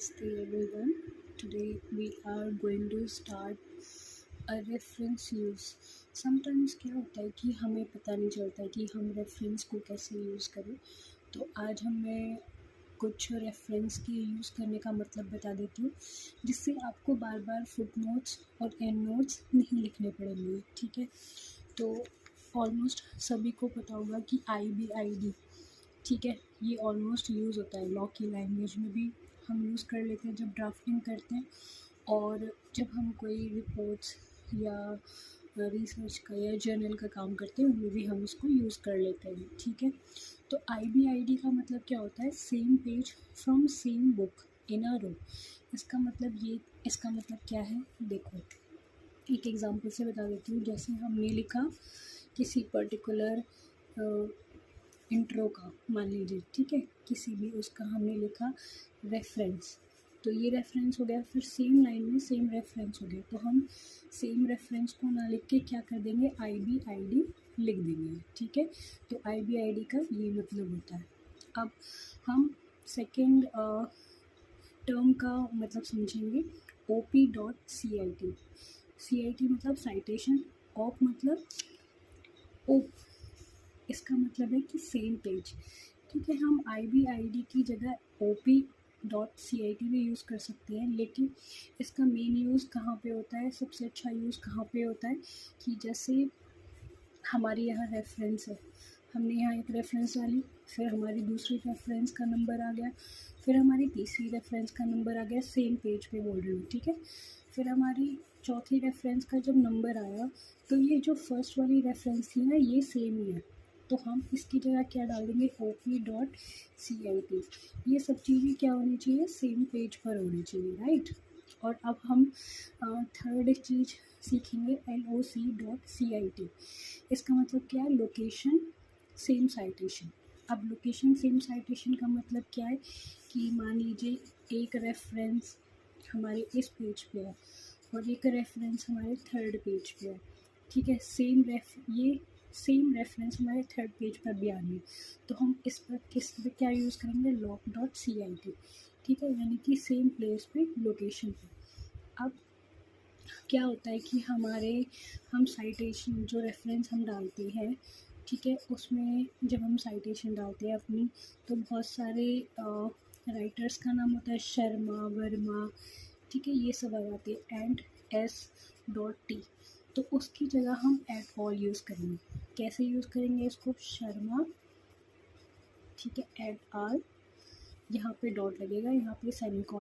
Namaste everyone. Today we are going to start a reference use. Sometimes क्या होता है कि हमें पता नहीं चलता कि हम रेफरेंस को कैसे यूज़ करें, तो आज हमें कुछ रेफरेंस के यूज़ करने का मतलब बता देती हूँ, जिससे आपको बार बार फुट नोट्स और एंड नोट्स नहीं लिखने पड़ेंगे। ठीक है, तो ऑलमोस्ट सभी को पता होगा कि IBID, ठीक है, ये ऑलमोस्ट यूज़ होता है लॉ की लैंग्वेज में भी हम यूज़ कर लेते हैं जब ड्राफ्टिंग करते हैं, और जब हम कोई रिपोर्ट्स या रिसर्च का या जर्नल का काम करते हैं उनमें भी हम इसको यूज़ कर लेते हैं। ठीक है, तो IBID का मतलब क्या होता है? Same page from same book in a row. इसका मतलब क्या है? देखो, एक एग्जांपल से बता देती हूँ। जैसे हमने लिखा किसी पर्टिकुलर इंट्रो का, मान लीजिए, ठीक है, किसी भी उसका हमने लिखा रेफरेंस, तो ये रेफरेंस हो गया। फिर सेम लाइन में सेम रेफरेंस हो गया, तो हम सेम रेफरेंस को ना लिख के क्या कर देंगे? IBID लिख देंगे। ठीक है, तो IBID का ये मतलब होता है। अब हम सेकेंड टर्म का मतलब समझेंगे। OP.CIT। CIT मतलब साइटेशन, OP मतलब ओप, इसका मतलब है कि सेम पेज। ठीक है, हम IBID की जगह OP.CIT भी यूज़ कर सकते हैं, लेकिन इसका मेन यूज़ कहाँ पे होता है? सबसे अच्छा यूज़ कहाँ पे होता है कि जैसे हमारे यहाँ रेफरेंस है, हमने यहाँ एक रेफरेंस डाली, फिर हमारी दूसरी रेफरेंस का नंबर आ गया, फिर हमारी तीसरी रेफरेंस का नंबर आ गया, सेम पेज पे बोल रही हूँ। ठीक है, फिर हमारी चौथी रेफरेंस का जब नंबर आया, तो ये जो फर्स्ट वाली रेफरेंस थी ना, ये सेम ही है, तो हम इसकी जगह क्या डाल देंगे? OP.CIT। ये सब चीज़ें क्या होनी चाहिए? सेम पेज पर होनी चाहिए, राइट। और अब हम थर्ड चीज़ सीखेंगे, LOC.CIT। इसका मतलब क्या है? Location same citation. अब लोकेशन सेम साइटेशन का मतलब क्या है कि मान लीजिए एक रेफरेंस हमारे इस पेज पे है और एक रेफरेंस हमारे थर्ड पेज पे है। ठीक है, ये सेम रेफरेंस हमारे थर्ड पेज पर भी आ रही है, तो हम इस पर क्या यूज़ करेंगे? log.CIT। ठीक है, यानी कि सेम प्लेस पे, लोकेशन पे। अब क्या होता है कि हम साइटेशन जो रेफरेंस हम डालते हैं, ठीक है, उसमें जब हम साइटेशन डालते हैं अपनी, तो बहुत सारे राइटर्स का नाम होता है, शर्मा, वर्मा, ठीक है, ये सब आ जाते हैं, एंड S.T। तो उसकी जगह हम एट ऑल यूज़ करेंगे। कैसे यूज़ करेंगे इसको? शर्मा, ठीक है, एट ऑल, यहाँ पे डॉट लगेगा, यहाँ पे सेमीकोलन